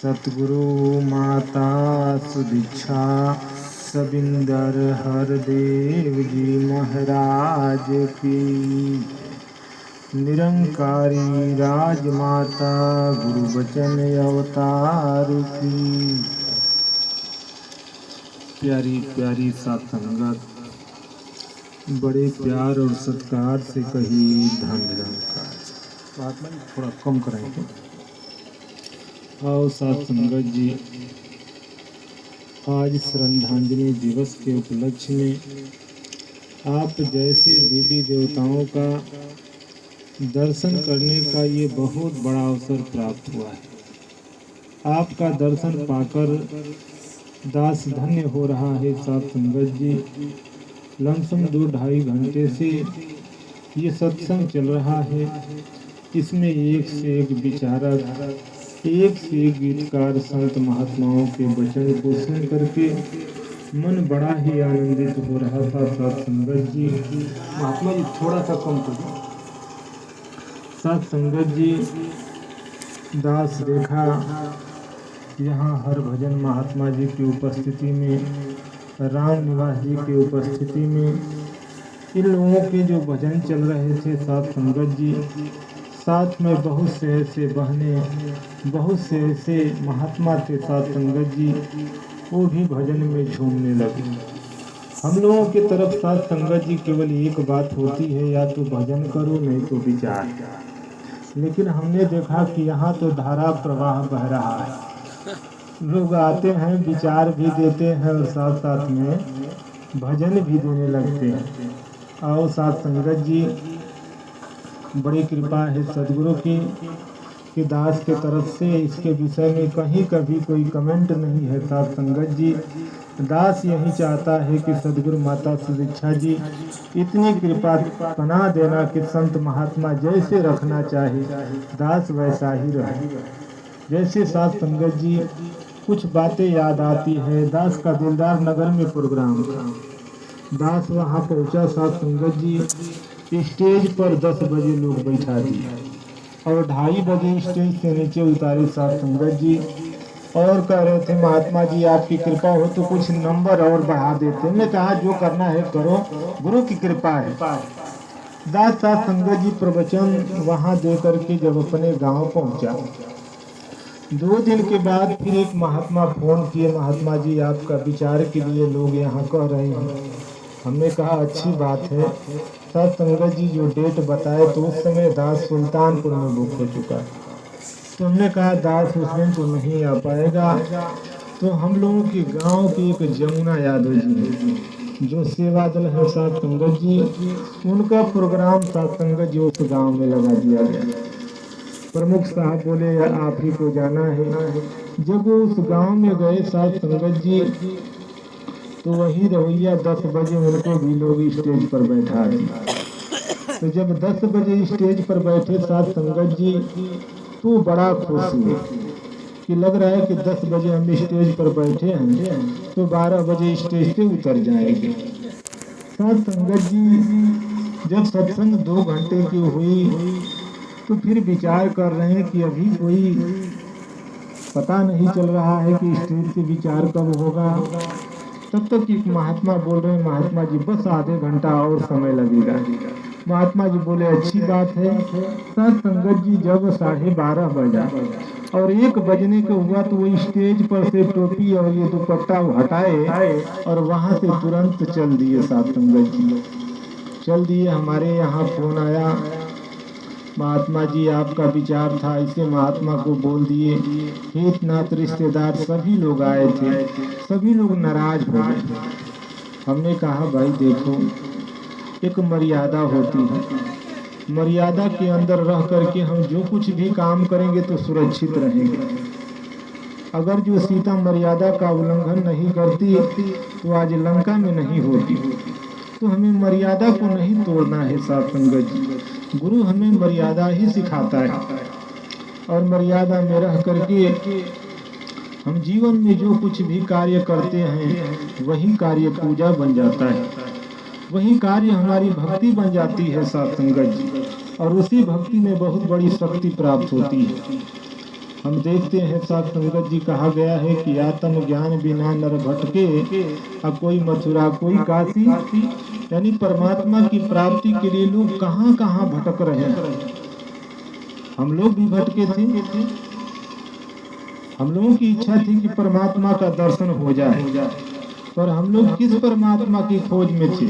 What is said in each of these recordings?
सतगुरु माता सुदीक्षा सबिंदर हरदेव जी महाराज की। निरंकारी राजमाता गुरु बचन अवतार की। प्यारी प्यारी साथ संगत, बड़े प्यार और सत्कार से कही धन निरंकार। महात्मा जी थोड़ा कम कराएंगे। आओ साथ संगत जी, आज श्रद्धांजलि दिवस के उपलक्ष्य में आप जैसे देवी देवताओं का दर्शन करने का ये बहुत बड़ा अवसर प्राप्त हुआ है। आपका दर्शन पाकर दास धन्य हो रहा है। साथ संगत जी, लमसम 2-2.5 घंटे से ये सत्संग चल रहा है। इसमें एक से एक विचारक, एक से एक गीतकार संत महात्माओं के वचन को सुन करके मन बड़ा ही आनंदित हो रहा था। साथ संगत जी, महात्मा जी थोड़ा सा कम करिए। साथ संगत जी, दास देखा यहाँ हर भजन महात्मा जी की उपस्थिति में, राम निवास जी की उपस्थिति में इन लोगों के जो भजन चल रहे थे साथ संगत जी, साथ में बहुत से ऐसे बहने, बहुत से ऐसे महात्मा थे साथ संगत जी, वो भी भजन में झूमने लगे। हम लोगों की तरफ साथ संगत जी केवल एक बात होती है, या तो भजन करो नहीं तो विचार। लेकिन हमने देखा कि यहाँ तो धारा प्रवाह बह रहा है। लोग आते हैं, विचार भी देते हैं और साथ साथ में भजन भी देने लगते हैं। आओ साथ संगत जी, बड़ी कृपा है सदगुरु की कि दास के तरफ से इसके विषय में कहीं कभी कोई कमेंट नहीं है। साथ संगत जी, दास यही चाहता है कि सदगुरु माता सुदीक्षा जी इतनी कृपा बना देना कि संत महात्मा जैसे रखना चाहे दास वैसा ही रहे। जैसे साथ संगत जी, कुछ बातें याद आती है। दास का दिलदार नगर में प्रोग्राम था। दास वहाँ पहुँचा साथ संगत जी, स्टेज पर 10 बजे लोग बैठा दिए और 2:30 बजे स्टेज से नीचे उतारे साथ संगत जी, और कह रहे थे महात्मा जी आपकी कृपा हो तो कुछ नंबर और बढ़ा देते। हमने कहा जो करना है करो, गुरु की कृपा है। दास साथ संगत जी प्रवचन वहाँ दे करके जब अपने गांव पहुँचा, 2 दिन के बाद फिर एक महात्मा फोन किए, महात्मा जी आपका विचार के लिए लोग यहाँ कह रहे हैं। हमने कहा अच्छी बात है। साथ संगत जी जो डेट बताए तो उस समय दास सुल्तानपुर में बुक हो चुका है। तो हमने कहा दास उस दिन तो नहीं आ पाएगा। तो हम लोगों के गांव की एक जमुना यादव जी है जो सेवा दल है साथ संगत जी, उनका प्रोग्राम साथ संगत जी उस गाँव में लगा दिया गया। प्रमुख साहब बोले आप ही को जाना है। जब वो उस गांव में गए साथ संगत जी, तो वही रवैया 10 बजे उनको भी लोग स्टेज पर बैठा दिया। तो जब 10 बजे स्टेज पर बैठे साथ संगत जी, तो बड़ा खुश हुए कि लग रहा है कि 10 बजे हम स्टेज पर बैठे हैं तो 12 बजे स्टेज से उतर जाएंगे। साथ संगत जी, जब सत्संग 2 घंटे की हुई तो फिर विचार कर रहे हैं कि अभी कोई पता नहीं चल रहा है कि स्टेज से विचार कब होगा। तब तक एक महात्मा बोल रहे हैं महात्मा जी बस आधे घंटा और समय लगेगा। महात्मा जी बोले अच्छी बात है। साथ संगत जी, जब 12:30 बजा और 1 बजने को हुआ तो वो स्टेज पर से टोपी और ये दुपट्टा हटाए और वहाँ से तुरंत चल दिए। साथ संगत जी चल दिए। हमारे यहाँ फोन आया, महात्मा जी आपका विचार था, इसे महात्मा को बोल दिए। हितनाथ रिश्तेदार सभी लोग आए थे, सभी लोग नाराज हो गए। हमने कहा भाई देखो, एक मर्यादा होती है, मर्यादा के अंदर रह करके हम जो कुछ भी काम करेंगे तो सुरक्षित रहेंगे। अगर जो सीता मर्यादा का उल्लंघन नहीं करती तो आज लंका में नहीं होती। तो हमें मर्यादा को नहीं तोड़ना है। साथ संगत जी, गुरु हमें मर्यादा ही सिखाता है और मर्यादा में रह करके हम जीवन में जो कुछ भी कार्य करते हैं वही कार्य पूजा बन जाता है, वही कार्य हमारी भक्ति बन जाती है। साथ संगत जी, और उसी भक्ति में बहुत बड़ी शक्ति प्राप्त होती है। हम देखते हैं साथ संगत जी, कहा गया है कि आत्म ज्ञान बिना नर भटके, अब कोई मथुरा कोई काशी, यानी परमात्मा की प्राप्ति के लिए लोग कहाँ कहाँ भटक रहे हैं। हम लोग भी भटके थे। हम लोगों की इच्छा थी कि परमात्मा का दर्शन हो जाए, पर हम लोग किस परमात्मा की खोज में थे?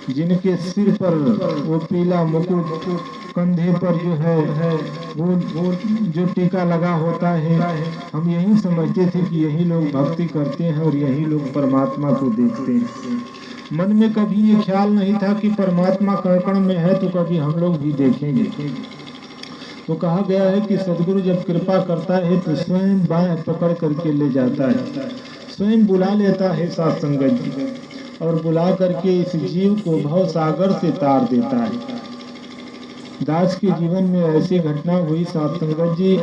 जिनके सिर पर वो पीला मुकुट, कंधे पर जो है वो जो टीका लगा होता है, हम यही समझते थे कि यही लोग भक्ति करते हैं और यही लोग परमात्मा को देखते हैं। मन में कभी ये ख्याल नहीं था कि परमात्मा कण में है तो कभी हम लोग भी देखेंगे। तो कहा गया है कि सदगुरु जब कृपा करता है तो स्वयं बाएं पकड़ करके ले जाता है, स्वयं बुला लेता है साथ संगत जी, और बुला करके इस जीव को भव सागर से तार देता है। दास के जीवन में ऐसी घटना हुई साथ संगत जी,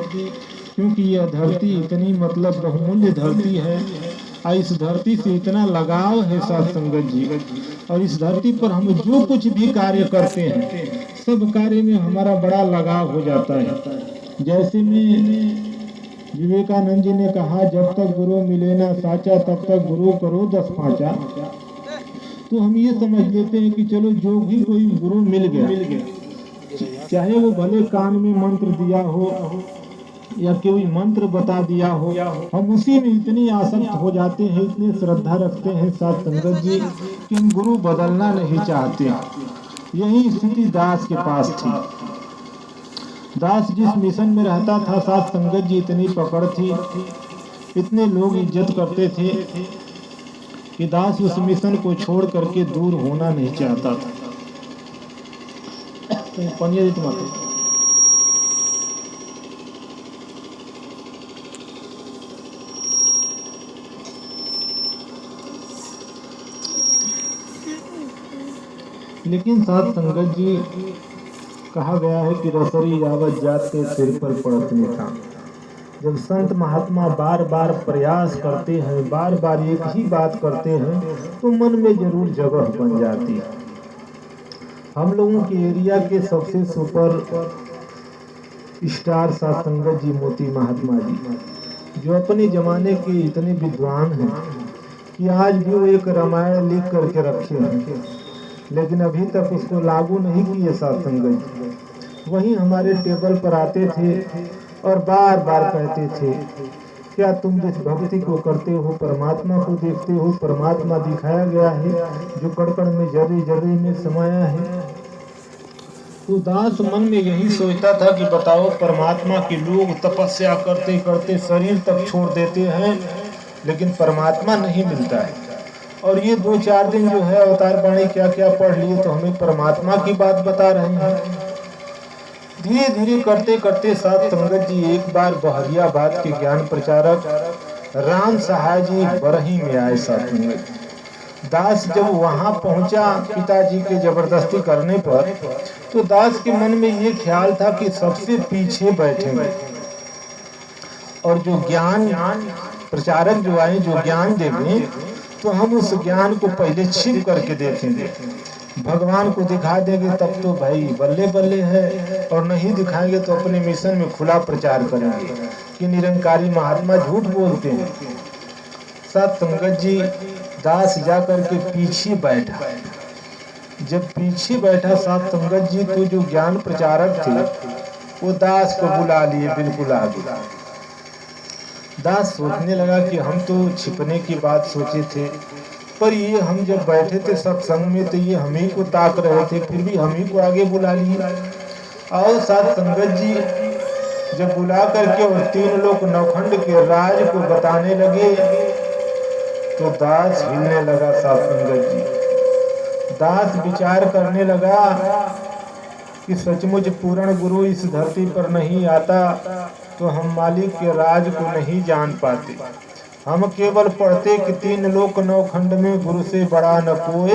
क्योंकि यह धरती इतनी मतलब बहुमूल्य धरती है और इस धरती से इतना लगाव है साथ संगत जी, और इस धरती पर हम जो कुछ भी कार्य करते हैं सब कार्य में हमारा बड़ा लगाव हो जाता है। जैसे में विवेकानंद जी ने कहा, जब तक गुरु मिले ना साचा तब तक गुरु करो 10 पाँचा। तो हम ये समझ लेते हैं कि चलो जो भी कोई गुरु मिल गया, चाहे वो भले कान में मंत्र दिया हो या कोई मंत्र बता दिया हो, हम उसी में इतनी आसक्त हो जाते हैं, इतनी श्रद्धा रखते हैं साथ संगत जी कि हम गुरु बदलना नहीं चाहते। यही स्थिति दास के पास थी। दास जिस मिशन में रहता था साथ संगत जी, इतनी पकड़ थी, इतने लोग इज्जत करते थे कि दास उस मिशन को छोड़ करके दूर होना नहीं चाहता था। लेकिन साथ संगत जी, कहा गया है कि रसरी यावत जाते सिर पर पड़त नहीं था। जब संत महात्मा बार बार प्रयास करते हैं, बार बार एक ही बात करते हैं, तो मन में जरूर जगह बन जाती है। हम लोगों के एरिया के सबसे सुपर स्टार साथ संगत जी मोती महात्मा जी, जो अपने जमाने के इतने विद्वान हैं कि आज भी वो एक रामायण लिख करके रखे हैं, लेकिन अभी तक उसको लागू नहीं किए साथ संगत जी। वहीं हमारे टेबल पर आते थे और बार बार कहते थे, क्या तुम जिस भक्ति को करते हो परमात्मा को देखते हो? परमात्मा दिखाया गया है जो कण में जरी जरी में समाया है। तो दास मन में यही सोचता था कि बताओ, परमात्मा के लोग तपस्या करते करते शरीर तक छोड़ देते हैं, लेकिन परमात्मा नहीं मिलता है। और ये 2-4 दिन जो है अवतार वाणी क्या क्या पढ़ लिए तो हमें परमात्मा की बात बता रहे हैं। धीरे धीरे करते करते साथ संगत जी, एक बार बहरियाबाद के ज्ञान प्रचारक राम सहाय जी बरही में आए साथ संगत। दास जब वहां पहुंचा पिताजी के जबरदस्ती करने पर, तो दास के मन में ये ख्याल था कि सबसे पीछे बैठेंगे और जो ज्ञान प्रचारक जो आए जो ज्ञान देंगे, तो हम उस ज्ञान को पहले छिप करके देखेंगे, भगवान को दिखा देंगे तब तो भाई बल्ले बल्ले है, और नहीं दिखाएंगे तो अपने मिशन में खुला प्रचार करेंगे कि निरंकारी महात्मा झूठ बोलते हैं। साथ संगत जी, दास जाकर के पीछे बैठा। जब पीछे बैठा साथ संगत जी, तो जो ज्ञान प्रचारक थे वो दास को बुला लिए बिल्कुल आगे। दास सोचने लगा कि हम तो छिपने की बात सोचे थे, पर ये हम जब बैठे थे सत्संग में तो ये हम ही को ताक रहे थे, फिर भी हम ही को आगे बुला लिए। और साथ संगत जी जब बुला करके और 3 लोग नवखंड के राज को बताने लगे, तो दास हिलने लगा। साथ संगत जी, दास विचार करने लगा कि सचमुच पूर्ण गुरु इस धरती पर नहीं आता तो हम मालिक के राज को नहीं जान पाते। हम केवल पढ़ते कि 3 लोक 9 खंड में गुरु से बड़ा न कोई,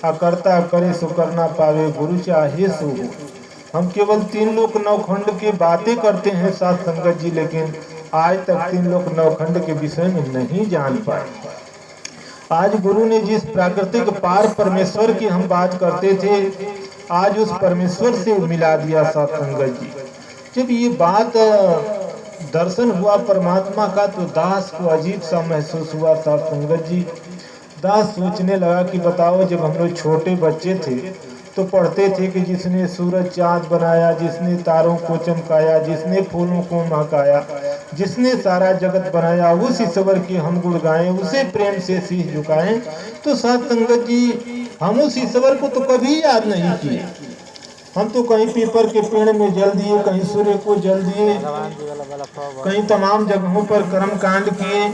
अकर्ता करे सो कर ना पावे गुरु चाहे सो हो। हम केवल 3 लोक 9 खंड की बातें करते हैं साथ संगत जी, लेकिन आज तक 3 लोक 9 खंड के विषय में नहीं जान पाए। आज गुरु ने जिस प्राकृतिक पार परमेश्वर की हम बात करते थे, आज उस परमेश्वर से मिला दिया साथ संगत जी। जब ये बात दर्शन हुआ परमात्मा का तो दास को अजीब सा महसूस हुआ था संगत जी। दास सोचने लगा कि बताओ, जब हम लोग छोटे बच्चे थे तो पढ़ते थे कि जिसने सूरज चाँद बनाया, जिसने तारों को चमकाया, जिसने फूलों को महकाया, जिसने सारा जगत बनाया, उस ईश्वर की हम गुण गाएं, उसे प्रेम से शीश झुकाएं। तो साथ संगत जी, हम उस ईश्वर को तो कभी याद नहीं किए। हम तो कहीं पीपर के पेड़ में जल दिए, कहीं सूर्य को जल दिए, कहीं तमाम जगहों पर कर्म कांड किए,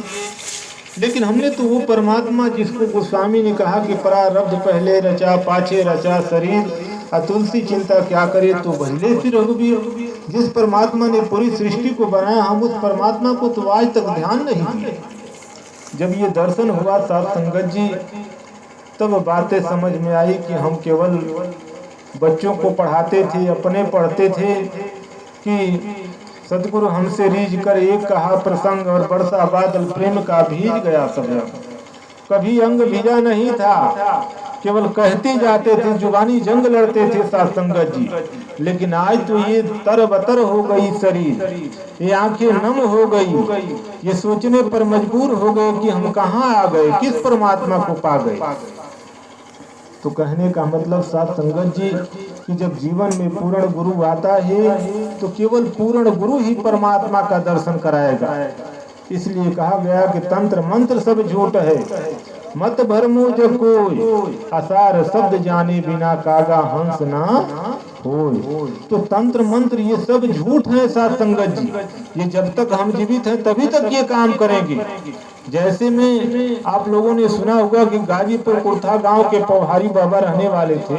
लेकिन हमने तो वो परमात्मा जिसको गोस्वामी ने कहा कि प्रारब्ध पहले रचा पाछे रचा शरीर, अतुलसी चिंता क्या करे तो भले फिर रघुबीर, जिस परमात्मा ने पूरी सृष्टि को बनाया, हम उस परमात्मा को तो आज तक ध्यान नहीं दिए। जब ये दर्शन हुआ साथ संगत जी, तब बातें समझ में आई कि हम केवल बच्चों को पढ़ाते थे, अपने पढ़ते थे कि सतगुरु हमसे रीझ कर एक कहा प्रसंग और बरसा बादल प्रेम का भीज गया सब। कभी अंग भीजा नहीं था, केवल कहते जाते थे, जुबानी जंग लड़ते थे साथ संगत जी। लेकिन आज तो ये तरबतर हो गई शरीर, ये आंखें नम हो गई, ये सोचने पर मजबूर हो गए कि हम कहाँ आ गए, किस परमात्मा को पा गए। तो कहने का मतलब साथ संगत जी कि जब जीवन में पूर्ण गुरु आता है तो केवल पूर्ण गुरु ही परमात्मा का दर्शन कराएगा। इसलिए कहा गया कि तंत्र मंत्र सब झूठ है, मत भरमो जब कोई, असार शब्द जाने बिना कागा हंस ना होय। तो तंत्र मंत्र ये सब झूठ है साथ संगत जी, ये जब तक हम जीवित हैं तभी तक ये काम करेंगे। जैसे में आप लोगों ने सुना होगा कि गाजीपुर कुर्था गांव के पौहारी बाबा रहने वाले थे,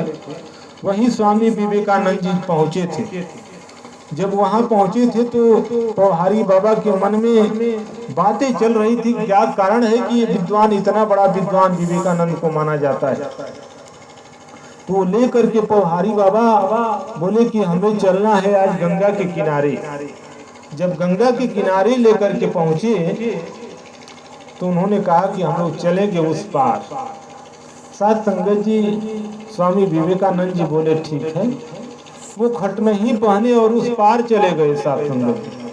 वहीं स्वामी विवेकानंद जी पहुंचे थे। जब वहां पहुंचे थे तो पौहारी बाबा के मन में बातें चल रही थी, क्या कारण है कि ये विद्वान, इतना बड़ा विद्वान विवेकानंद को माना जाता है। तो लेकर के पौहारी बाबा बोले कि हमें चलना है आज गंगा के किनारे। जब गंगा के किनारे लेकर के पहुंचे तो उन्होंने कहा कि हम लोग चलेंगे उस पार। साथ संगत जी, स्वामी विवेकानंद जी बोले ठीक है। वो खटमही पहने और उस पार चले गए साथ संगत जी।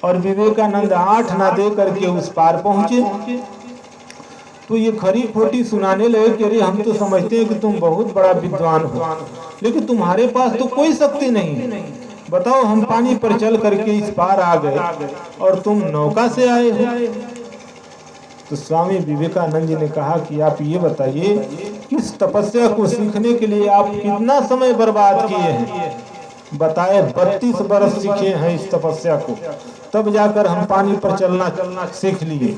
और विवेकानंद आठ ना दे करके उस पार पहुंचे। तो ये खरी खोटी सुनाने लगे कि अरे हम तो समझते हैं कि तुम बहुत बड़ा विद्वान हो, लेकिन तुम्हारे पास तो कोई शक्ति नहीं है। बताओ, हम पानी पर चल करके इस पार आ गए और तुम नौका से आए हो। तो स्वामी विवेकानंद जी ने कहा कि आप ये बताइए, किस तपस्या को सीखने के लिए आप कितना समय बर्बाद किए हैं। बताए 32 बरस सीखे हैं इस तपस्या को, तब जाकर हम पानी पर चलना सीख लिए।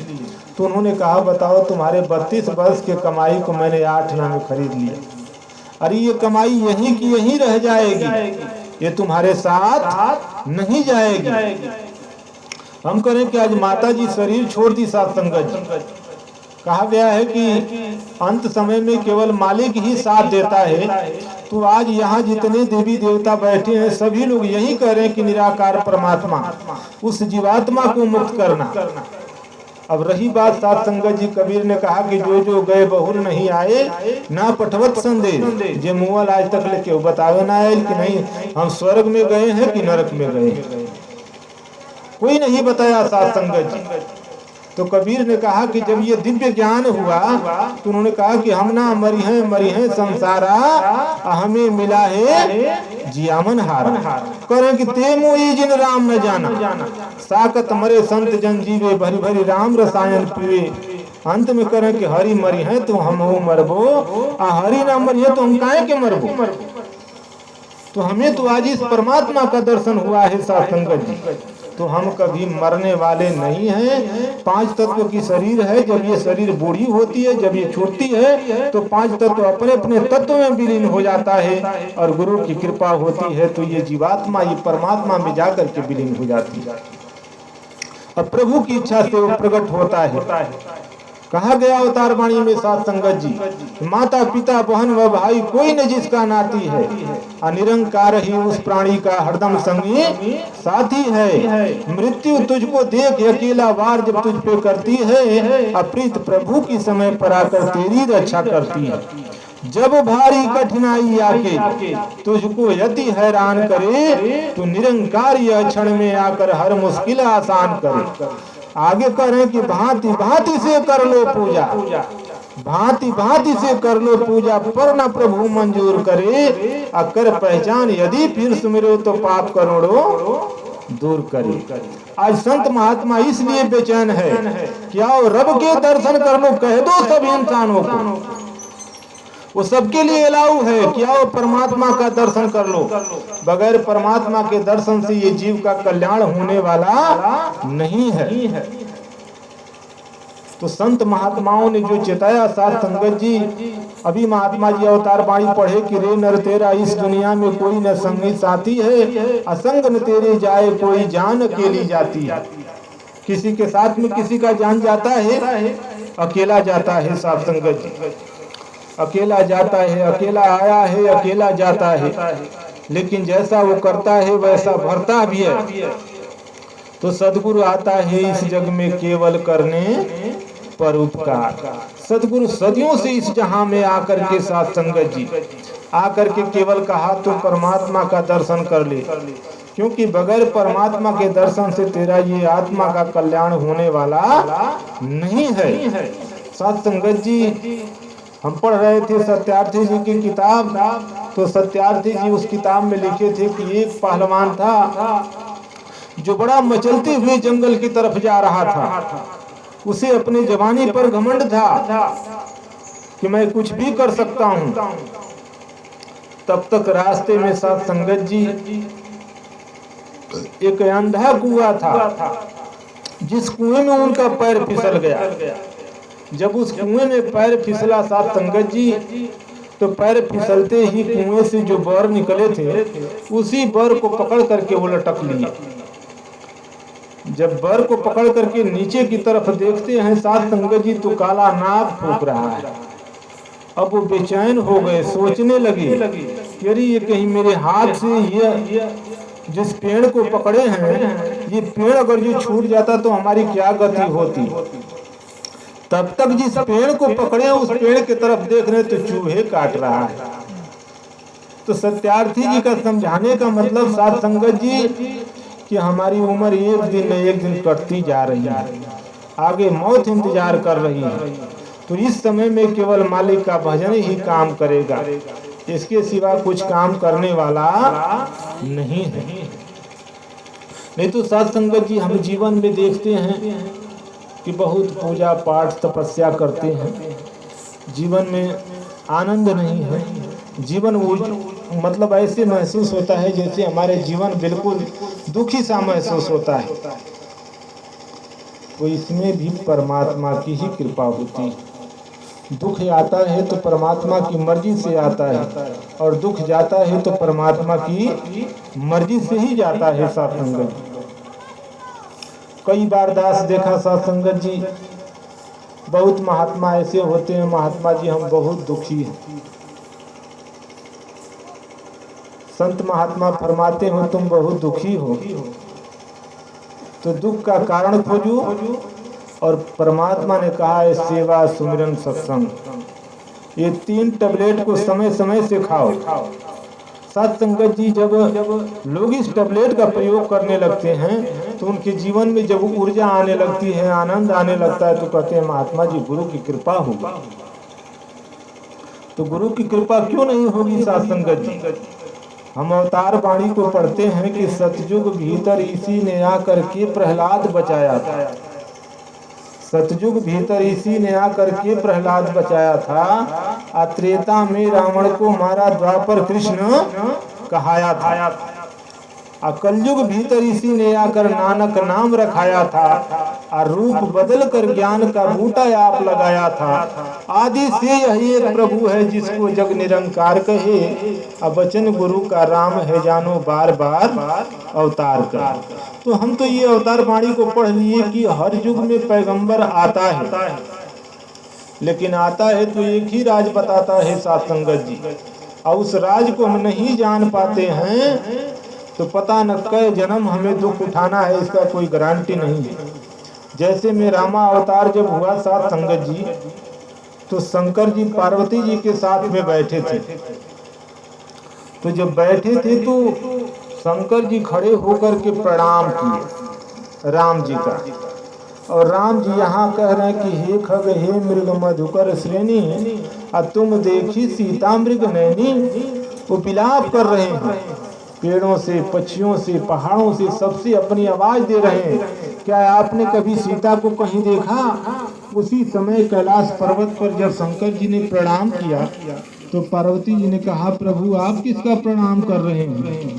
तो उन्होंने कहा बताओ, तुम्हारे 32 बरस के कमाई को मैंने 8 आना में खरीद लिया। अरे ये कमाई यहीं की यहीं रह जाएगी, ये तुम्हारे साथ नहीं जाएगी। हम करें कि आज माता जी शरीर छोड़ दी साथ संगत जी। कहा गया है कि अंत समय में केवल मालिक ही साथ देता है। तो आज यहाँ जितने देवी देवता बैठे हैं सभी लोग यही कह रहे हैं कि निराकार परमात्मा, उस जीवात्मा को मुक्त करना। अब रही बात साथ संगत जी, कबीर ने कहा कि जो जो गए बहुर नहीं आए, ना पठवत संदेश, जे मुअल आज तक लेके बतावे ना आए कि नहीं हम स्वर्ग में गए हैं कि नरक में गए, कोई नहीं बताया साथ संगत जी। तो कबीर ने कहा कि जब ये दिव्य ज्ञान हुआ तो उन्होंने कहा कि हम ना मरी हैं संसारा, हमें मिला है जियामन हारा। करें कि ते मोई जिन राम न जाना, साकत मरे संत जन जीवे, भरी भरी राम रसायन पीवे। अंत में करें कि हरि मरी है तो हम हो मरबो, हरि ना मरी है तो हम काहे के मरबो। तो हमें तो आज इस परमात्मा का दर्शन हुआ है साथ संगत जी। तो हम कभी मरने वाले नहीं हैं। 5 तत्व की शरीर है, जब ये शरीर बूढ़ी होती है, जब ये छूटती है तो 5 तत्व अपने अपने तत्व में विलीन हो जाता है और गुरु की कृपा होती है तो ये जीवात्मा ये परमात्मा में जाकर के विलीन हो जाती है और प्रभु की इच्छा से वो प्रकट होता है। कहा गया अवतार वाणी में साथ संगत जी, माता पिता बहन व भाई कोई न जिसका नाती है, अनिरंकार ही उस प्राणी का हरदम संगी साथी है। मृत्यु तुझको देख अकेला वार जब तुझ पे करती है, अप्रीत प्रभु की समय पर आकर तेरी रक्षा करती है। जब भारी कठिनाई आके तुझको यदि हैरान करे तो निरंकार यह क्षण में आकर हर मुश्किल आसान करे। आगे करें कि भांति भांति से कर लो पूजा, भांति भांति से कर लो पूजा, पर न प्रभु मंजूर करे। अकर पहचान यदि फिर सुमिरो तो पाप करोड़ों दूर करे। आज संत महात्मा इसलिए बेचैन है कि आओ रब के दर्शन कर लो, कह दो सब इंसानों को। वो सबके लिए अलाउ है कि आओ परमात्मा का दर्शन कर लो। बगैर परमात्मा के दर्शन से ये जीव का कल्याण होने वाला नहीं है। तो संत महात्माओं ने जो चेताया, साथ संगत जी, अभी महात्मा जी अवतार वाणी पढ़े कि रे नर तेरा इस दुनिया में कोई न संगी साथी है, असंग न तेरे जाए कोई जान अकेली जाती है। किसी के साथ में किसी का जान जाता है, अकेला जाता है। साथ संगत जी, अकेला जाता है, अकेला आया है, अकेला जाता है, लेकिन जैसा वो करता है वैसा भरता भी है। तो सदगुरु आता है इस जग में केवल करने पर उपकार। सदगुरु सदियों से इस जहां में आकर के, साथ संगत जी, आकर के केवल कहा तो परमात्मा का दर्शन कर ले, क्योंकि बगैर परमात्मा के दर्शन से तेरा ये आत्मा का कल्याण होने वाला नहीं है। साथ संगत जी, हम पढ़ रहे थे सत्यार्थी जी की किताब, तो सत्यार्थी जी उस किताब में लिखे थे कि एक पहलवान था जो बड़ा मचलते हुए जंगल की तरफ जा रहा था। उसे अपने जवानी पर घमंड था कि मैं कुछ भी कर सकता हूं। तब तक रास्ते में, साथ संगत जी, एक अंधा कुआं था, जिस कुएं में उनका पैर फिसल गया। जब उस कुएं में पैर फिसला, साथ संगत जी, तो पैर फिसलते ही कुएं से जो बर निकले थे, उसी बर को पकड़ करके वो लटक लिए। जब बर को पकड़ करके नीचे की तरफ देखते हैं, साथ संगत जी, तो काला नाग फूंक रहा है। अब वो बेचैन हो गए, सोचने लगे कि अरे ये कहीं मेरे हाथ से ये जिस पेड़ को पकड़े हैं, ये पेड़ अगर ये छूट जाता तो हमारी क्या गति होती। तब तक जिस पेड़ को पकड़े उस पेड़ की तरफ देख रहे तो चूहे काट रहा है। तो सत्यार्थी जी का समझाने का मतलब, साथ संगत जी, कि हमारी उम्र एक दिन न एक दिन कटती जा रही है, आगे मौत इंतजार कर रही है। तो इस समय में केवल मालिक का भजन ही काम करेगा, इसके सिवा कुछ काम करने वाला नहीं है। नहीं तो साथ संगत जी, हम जीवन में देखते हैं कि बहुत पूजा पाठ तपस्या करते हैं, जीवन में आनंद नहीं है। जीवन मतलब ऐसे महसूस होता है जैसे हमारे जीवन बिल्कुल दुखी सा महसूस होता है। तो इसमें भी परमात्मा की ही कृपा होती है। दुख आता है तो परमात्मा की मर्जी से आता है, और दुख जाता है तो परमात्मा की मर्जी से ही जाता है। साथ संगत, कई बार दास देखा, साथ संगत जी, बहुत महात्मा ऐसे होते हैं, महात्मा जी हम बहुत दुखी हैं। संत महात्मा फरमाते हो तुम बहुत दुखी हो, तो दुख का कारण खोजो, और परमात्मा ने कहा है सेवा, सुमिरन, सत्संग, ये 3 टैबलेट को समय समय से खाओ। साथ संगत जी, जब लोग इस टैबलेट का प्रयोग करने लगते हैं तो उनके जीवन में जब ऊर्जा आने लगती है, आनंद आने लगता है, तो कहते हैं महात्मा जी गुरु की कृपा होगी। तो गुरु की कृपा क्यों नहीं होगी? साथ संगत जी, हम अवतार वाणी को पढ़ते हैं कि सतयुग भीतर इसी ने आकर के प्रहलाद बचाया था। सतयुग भीतर इसी ने आकर के प्रहलाद बचाया था। त्रेता में रावण को मारा, द्वापर कृष्ण कहाया था। कलयुग भीतर इसी ने आकर नानक नाम रखाया था। रूप बदल कर ज्ञान का बूटा आप लगाया था। आदि से यही एक प्रभु है जिसको जग निरंकार कहे। वचन गुरु का राम है जानो बार बार अवतार का। तो हम तो ये अवतार वाणी को पढ़ लिए कि हर युग में पैगंबर आता है, लेकिन आता है तो एक ही राज बताता है। साथ संगत जी, और उस राज को हम नहीं जान पाते हैं तो पता न कई जन्म हमें दुख उठाना है, इसका कोई गारंटी नहीं है। जैसे में रामा अवतार जब हुआ, साथ संगत जी, तो शंकर जी पार्वती जी के साथ में बैठे थे। तो जब बैठे थे तो शंकर जी खड़े होकर के प्रणाम किए राम जी का। और राम जी यहाँ कह रहे हैं कि हे खग हे मृग मधुकर श्रेणी, तुम देखी सीता मृग नैनी। वो विलाप कर रहे हैं, पेड़ों से, पक्षियों से, पहाड़ों से, सबसे अपनी आवाज दे रहे हैं। क्या आपने कभी सीता को कहीं देखा? उसी समय कैलाश पर्वत पर जब शंकर जी ने प्रणाम किया तो पार्वती जी ने कहा, प्रभु आप किसका प्रणाम कर रहे हैं?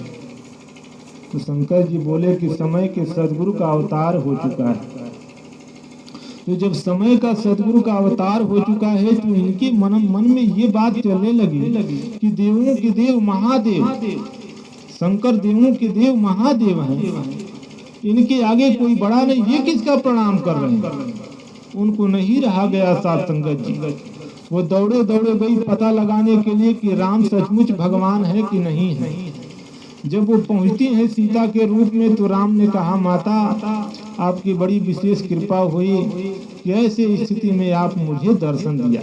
तो शंकर जी बोले कि समय के सदगुरु का अवतार हो चुका है। तो जब समय का सदगुरु का अवतार हो चुका है तो इनके मन में ये बात चलने लगी कि देवों के देव महादेव, शंकर देवों के देव महादेव हैं, इनके आगे कोई बड़ा नहीं, ये किसका प्रणाम कर रहे हैं? उनको नहीं रहा गया साथ संगत जी। वो दौड़े दौड़े गई पता लगाने के लिए कि राम सचमुच भगवान है कि नहीं है। जब वो पहुंचती हैं सीता के रूप में तो राम ने कहा, माता आपकी बड़ी विशेष कृपा हुई कि ऐसे स्थिति में आप मुझे दर्शन दिया।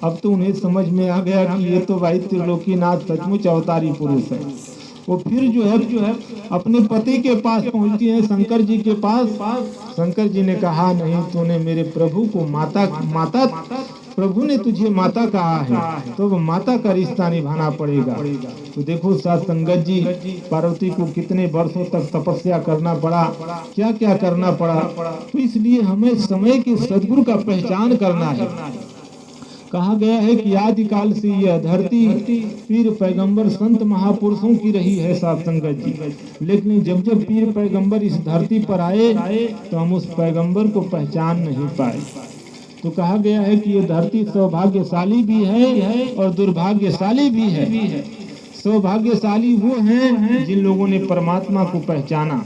अब तो उन्हें समझ में आ गया कि ये तो भाई त्रिलोकीनाथ सचमुच अवतारी पुरुष है। वो फिर जो है अपने पति के पास पहुंचती है, शंकर जी के पास। शंकर जी ने कहा, नहीं तूने मेरे प्रभु को माता प्रभु ने तुझे माता कहा है तो माता का रिश्ता निभाना पड़ेगा। तो देखो साथ संगत जी, पार्वती को कितने वर्षों तक तपस्या करना पड़ा, क्या क्या करना पड़ा। तो इसलिए हमें समय के सदगुरु का पहचान करना है। कहा गया है कि आदिकाल से यह धरती पीर पैगंबर संत महापुरुषों की रही है साथ संगत जी। लेकिन जब जब पीर पैगंबर इस धरती पर आए तो हम उस पैगंबर को पहचान नहीं पाए। तो कहा गया है कि ये धरती सौभाग्यशाली भी है और दुर्भाग्यशाली भी है। सौभाग्यशाली वो हैं जिन लोगों ने परमात्मा को पहचाना।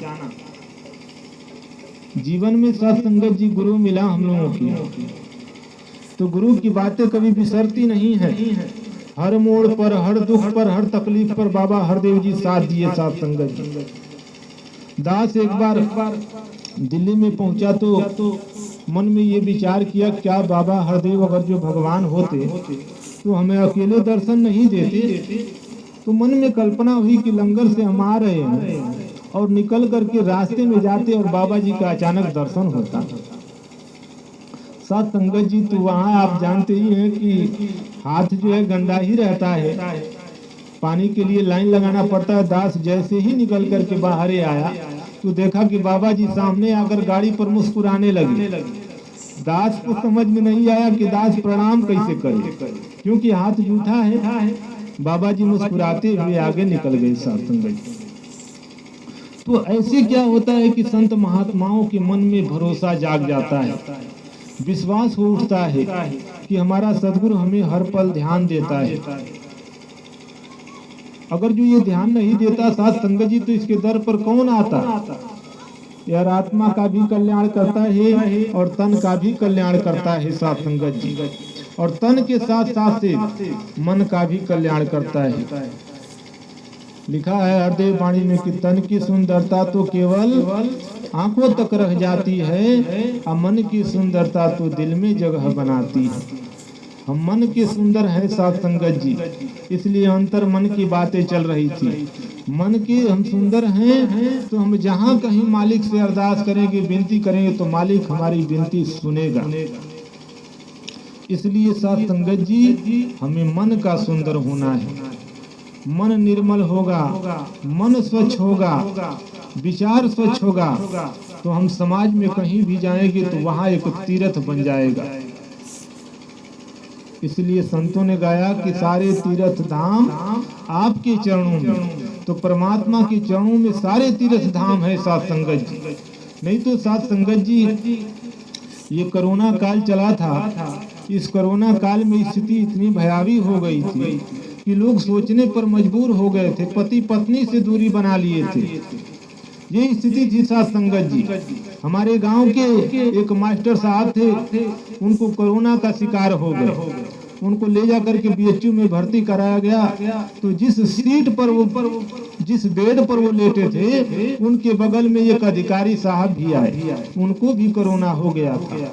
जीवन में साथ संगत जी गुरु मिला हम लोगों की, तो गुरु की बातें कभी बिसरती नहीं है। हर मोड़ पर, हर दुख पर, हर तकलीफ पर बाबा हरदेव जी साथ दिए साथ संगत जी। दास एक बार दिल्ली में पहुंचा तो मन में ये विचार किया, क्या बाबा हरदेव अगर जो भगवान होते तो हमें अकेले दर्शन नहीं देते। तो मन में कल्पना हुई कि लंगर से हम आ रहे हैं और निकल करके रास्ते में जाते और बाबा जी का अचानक दर्शन होता। साथ संगत जी, तो वहाँ आप जानते ही हैं कि हाथ जो है गंदा ही रहता है, पानी के लिए लाइन लगाना पड़ता है। दास जैसे ही निकल करके बाहर आया तो देखा कि बाबा जी सामने आकर गाड़ी पर मुस्कुराने लगे। दास को समझ में नहीं आया कि दास प्रणाम कैसे करे, क्योंकि हाथ जूठा है। बाबा जी मुस्कुराते हुए आगे निकल गए साथ संगत। तो ऐसे क्या होता है कि संत महात्माओं के मन में भरोसा जाग जाता है, विश्वास हो उठता है कि हमारा सदगुरु हमें हर पल ध्यान देता है। अगर जो ये ध्यान नहीं देता साथ संगत जी तो इसके दर पर कौन आता। यार आत्मा का भी कल्याण करता है और तन का भी कल्याण करता है साथ संगत जी, और तन के साथ साथ से मन का भी कल्याण करता है। लिखा है हरदेव वाणी में कि तन की सुंदरता तो केवल आंखों तक रह जाती है, और मन की सुंदरता तो दिल में जगह बनाती है। हम मन के सुंदर हैं साथ संगत जी, इसलिए अंतर मन की बातें चल रही थी। मन के हम सुंदर हैं तो हम जहाँ कहीं मालिक से अरदास करेंगे, विनती करेंगे तो मालिक हमारी विनती सुनेगा। इसलिए साथ संगत जी, हमें मन का सुंदर होना है। मन निर्मल होगा, मन स्वच्छ होगा, विचार स्वच्छ होगा तो हम समाज में कहीं भी जाएंगे तो वहाँ एक तीर्थ बन जाएगा। इसलिए संतों ने गाया कि सारे तीर्थ धाम आपके चरणों में, तो परमात्मा के चरणों में सारे तीर्थ धाम है साथ संगत जी। नहीं तो साथ संगत जी, ये कोरोना काल चला था, इस कोरोना काल में स्थिति इतनी भयावह हो गई थी कि लोग सोचने पर मजबूर हो गए थे, पति पत्नी से दूरी बना लिए थे। ये स्थिति थी साथ संगत जी। हमारे गांव के एक मास्टर साहब थे, उनको कोरोना का शिकार हो गए। उनको ले जाकर के बीएचयू में भर्ती कराया गया। तो जिस सीट पर वो जिस बेड पर वो लेटे थे, उनके बगल में एक अधिकारी साहब भी आए, उनको भी कोरोना हो गया था।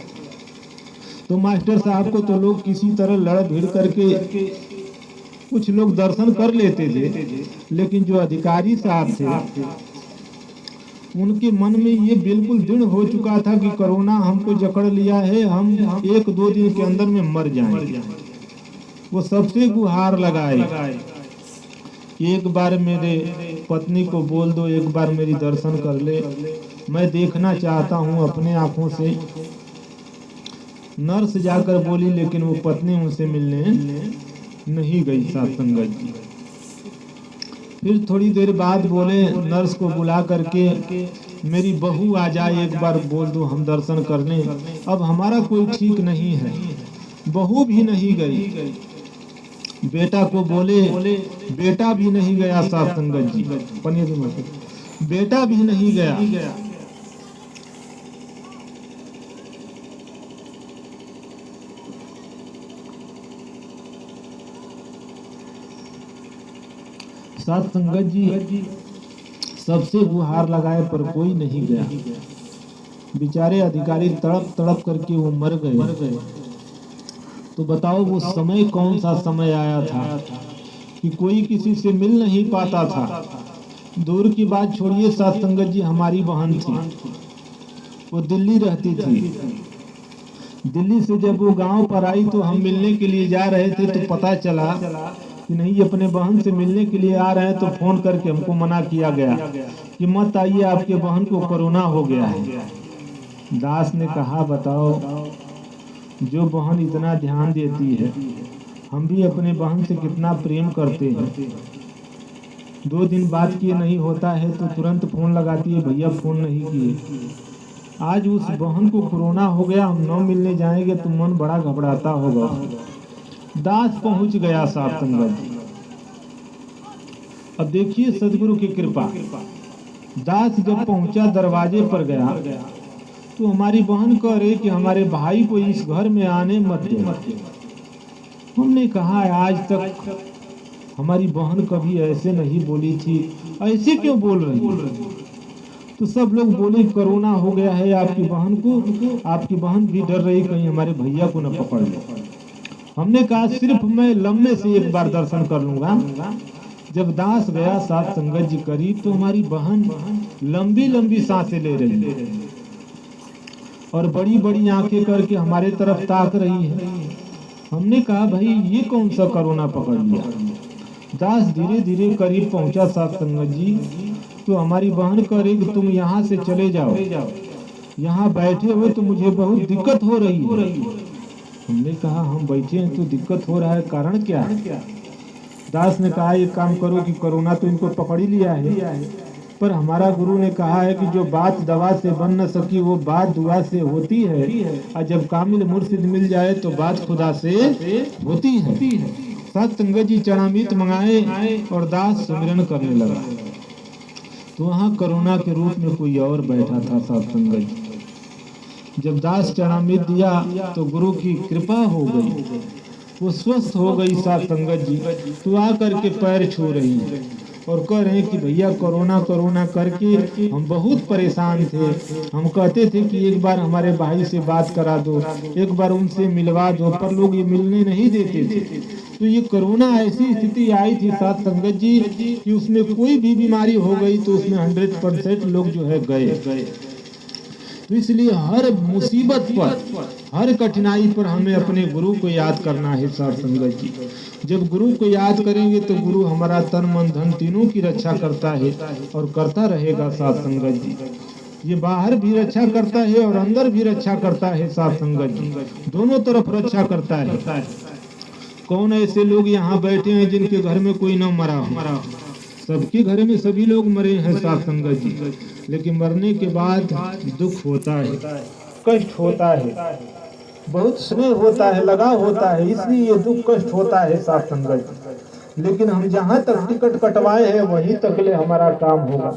तो मास्टर साहब को तो लोग किसी तरह लड़ भिड़ करके कुछ लोग दर्शन कर लेते थे, लेकिन जो अधिकारी साहब थे उनके मन में ये बिल्कुल दृढ़ हो चुका था कि कोरोना हमको जकड़ लिया है, हम 1-2 दिन के अंदर में मर जाएंगे। वो सबसे गुहार लगाए कि एक बार मेरे पत्नी को बोल दो, एक बार मेरी दर्शन कर ले, मैं देखना चाहता हूँ अपने आंखों से। नर्स जाकर बोली, लेकिन वो पत्नी उनसे मिलने नहीं गई साथ संगत जी। फिर थोड़ी देर बाद बोले नर्स को बुला करके, मेरी बहू आ जाए, एक बार बोल दो हम दर्शन करने। अब हमारा कोई ठीक नहीं है। बहू भी नहीं गई। बेटा को बोले, बेटा भी नहीं गया साथ संगत जी। बेटा भी नहीं गया। साथ संगत जी सबसे गुहार लगाए पर कोई नहीं गया। बेचारे अधिकारी तड़प तड़प करके वो मर गए। तो बताओ वो समय कौन सा समय आया था कि कोई किसी से मिल नहीं पाता था। दूर की बात छोड़िए साथ संगत जी, हमारी बहन थी, वो दिल्ली रहती थी। दिल्ली से जब वो गांव पर आई तो हम मिलने के लिए जा रहे थे, तो पता चला कि नहीं अपने बहन से मिलने के लिए आ रहे हैं। तो फोन करके हमको मना किया गया कि मत आइए, आपके बहन को कोरोना हो गया है। दास ने कहा बताओ, जो बहन इतना ध्यान देती है, हम भी अपने बहन से कितना प्रेम करते हैं। 2 दिन बात किए नहीं होता है तो तुरंत फोन लगाती है, भैया फोन नहीं किए। आज उस बहन को कोरोना हो गया, हम न मिलने जाएंगे तो मन बड़ा घबराता होगा। दास पहुंच गया साथ संगत जी। अब देखिए सदगुरु की कृपा, दास जब पहुंचा दरवाजे पर गया तो हमारी बहन कह रही कि हमारे भाई को इस घर में आने मत दे। हमने कहा आज तक हमारी बहन कभी ऐसे नहीं बोली थी, ऐसे क्यों बोल रही? तो सब लोग बोले कोरोना हो गया है आपकी बहन को। आपकी बहन भी डर रही कहीं हमारे भैया को न पकड़ ले। हमने कहा सिर्फ मैं लम्बे से एक बार दर्शन कर लूंगा। जब दास गया साथ संगत जी करीब तो हमारी बहन लंबी लंबी सांसें ले रही और बड़ी बड़ी आंखें करके हमारे तरफ ताक रही है। हमने कहा भाई ये कौन सा कोरोना पकड़ लिया। दास धीरे धीरे करीब पहुंचा साथ संगत जी, तो हमारी बहन कह रही कि तुम यहाँ से चले जाओ, यहाँ बैठे हो तो मुझे बहुत दिक्कत हो रही है। हमने कहा हम बैठे हैं तो दिक्कत हो रहा है, कारण क्या है? दास ने कहा एक काम करो कि कोरोना तो इनको पकड़ ही लिया है, पर हमारा गुरु ने कहा है कि जो बात दवा से बन न सकी वो बात दुआ से होती है, और जब कामिल मुर्शिद मिल जाए तो बात खुदा से होती है। साथ संगत जी चरणामृत मंगाए और दास सुमिरन करने लगा। तो वहाँ कोरोना के रूप में कोई और बैठा था साथ संगत जी। जब दास चरणामृत दिया तो गुरु की कृपा हो गई, वो स्वस्थ हो गई साथ संगत जी। तो आ करके पैर छू रही है और कह रहे हैं कि भैया कोरोना कोरोना करके हम बहुत परेशान थे। हम कहते थे कि एक बार हमारे भाई से बात करा दो, एक बार उनसे मिलवा दो, पर लोग ये मिलने नहीं देते थे। तो ये कोरोना ऐसी स्थिति आई थी साथ संगत जी कि उसमें कोई भी बीमारी हो गई तो उसमें 100% लोग जो है गए। तो इसलिए हर मुसीबत पर, हर कठिनाई पर हमें अपने गुरु को याद करना है साथ संगत जी। जब गुरु को याद करेंगे तो गुरु हमारा तन मन धन तीनों की रक्षा करता है और करता रहेगा साथ संगत जी। ये बाहर भी रक्षा करता है और अंदर भी रक्षा करता है साथ संगत जी, दोनों तरफ रक्षा करता है। कौन ऐसे लोग यहाँ बैठे हैं जिनके घर में कोई न मरा हो? सबके घर में सभी लोग मरे हैं साथ संगत जी, लेकिन मरने के बाद दुख होता है, कष्ट होता है, बहुत स्नेह होता है, लगाव होता है, इसलिए ये दुख कष्ट होता है साथ संगत जी। लेकिन हम जहाँ तक टिकट कटवाए हैं वहीं तक ले हमारा काम होगा,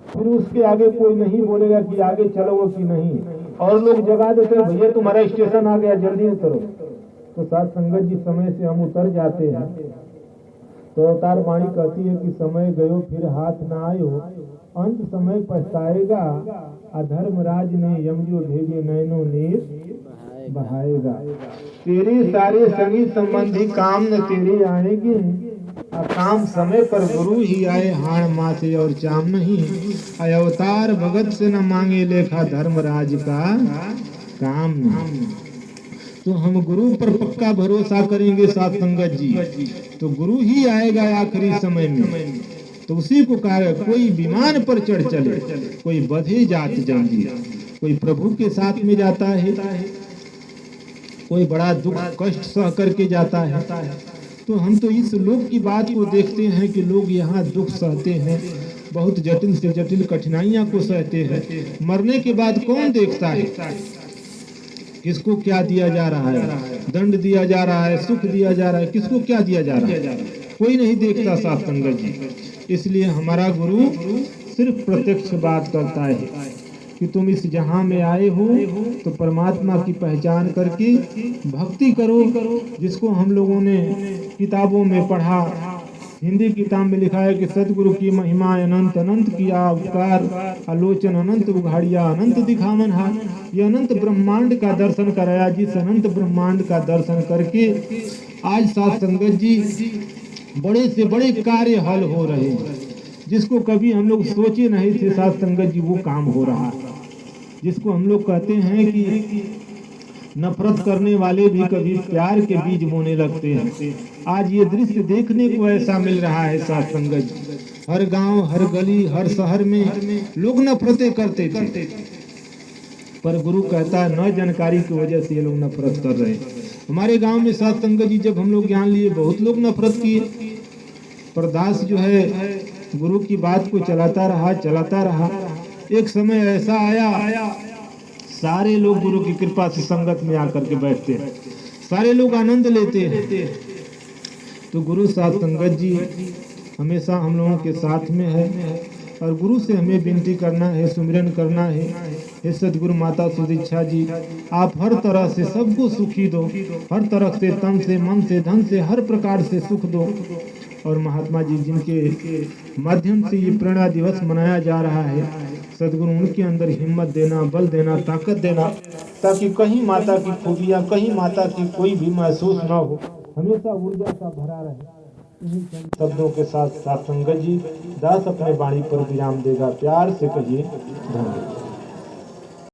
फिर उसके आगे कोई नहीं बोलेगा कि आगे चलो कि नहीं। और लोग जगा देते हैं भैया तुम्हारा स्टेशन आ गया जल्दी उतरो, तो साथ संगत जी समय से हम उतर जाते हैं। तो अवतार वाणी कहती है कि समय गयो फिर हाथ न आयो, अंत समय पछताएगा, अधर्मराज ने यमजो भेजे नैनो नीर बहाएगा। तेरे सारे संगी संबंधी काम न तेरे आएंगे, काम समय पर गुरु ही आए, हाण माथे और चाम नहीं। अवतार भगत से न मांगे लेखा, धर्मराज का काम नहीं। तो हम गुरु पर पक्का भरोसा करेंगे साथ संगत जी, तो गुरु ही आएगा आखिरी समय में। तो उसी को कहा, कोई विमान पर चढ़ चले, कोई बधे जात जंगी, कोई प्रभु के साथ में जाता है, कोई बड़ा दुख कष्ट सह करके जाता है। तो हम तो इस लोक की बात को देखते हैं कि लोग यहाँ दुख सहते हैं, बहुत जटिल से जटिल कठिनाइयां को सहते हैं। मरने के बाद कौन देखता है किसको क्या दिया जा रहा है, दंड दिया जा रहा है, सुख दिया जा रहा है, किसको क्या दिया जा रहा है, कोई नहीं देखता साथ संगत जी। इसलिए हमारा गुरु सिर्फ प्रत्यक्ष बात करता है कि तुम इस जहां में आए हो तो परमात्मा की पहचान करके भक्ति करो, जिसको हम लोगों ने किताबों में पढ़ा। हिंदी किताब में लिखा है कि सदगुरु की महिमा अनंत, अनंत किया उपकार, आलोचन अनंत उघाड़िया, अनंत दिखावन हार। ये अनंत ब्रह्मांड का दर्शन कराया। जिस अनंत ब्रह्मांड का दर्शन करके आज साथ संगत जी बड़े से बड़े कार्य हल हो रहे हैं, जिसको कभी हम लोग सोचे नहीं थे साथ संगत जी, वो काम हो रहा है। जिसको हम लोग कहते हैं कि नफरत करने वाले भी कभी प्यार के बीज बोने लगते हैं। आज ये दृश्य देखने को ऐसा मिल रहा है साथ संगत जी। हर गांव, हर गली, हर शहर में लोग नफरतें करते थे, पर गुरु कहता है न जानकारी की वजह से ये लोग नफरत कर रहे हैं। हमारे गांव में साथ संगत जी जब हम लोग ज्ञान लिए, बहुत लोग नफरत किए, पर दास जो है गुरु की बात को चलाता रहा। एक समय ऐसा आया, सारे लोग गुरु की कृपा से संगत में आकर के बैठते हैं, सारे लोग आनंद लेते हैं। तो गुरु साथ संगत जी हमेशा हम लोगों के साथ में है, और गुरु से हमें विनती करना है, सुमिरन करना है। हे सदगुरु माता सुदीक्षा जी, आप हर तरह से सबको सुखी दो, हर तरह से, तन से, मन से, धन से, हर प्रकार से सुख दो। और महात्मा जी जिनके माध्यम से ये प्रेरणा दिवस मनाया जा रहा है, सदगुरु उनके अंदर हिम्मत देना, बल देना, ताकत देना, ताकि कहीं माता की खूबियाँ, कहीं माता की कोई भी महसूस ना हो, हमेशा ऊर्जा सा भरा रहे। इन्हीं शब्दों के साथ साथ संगत जी दास अपने वाणी पर विराम देगा। प्यार से कहिए धन्यवाद।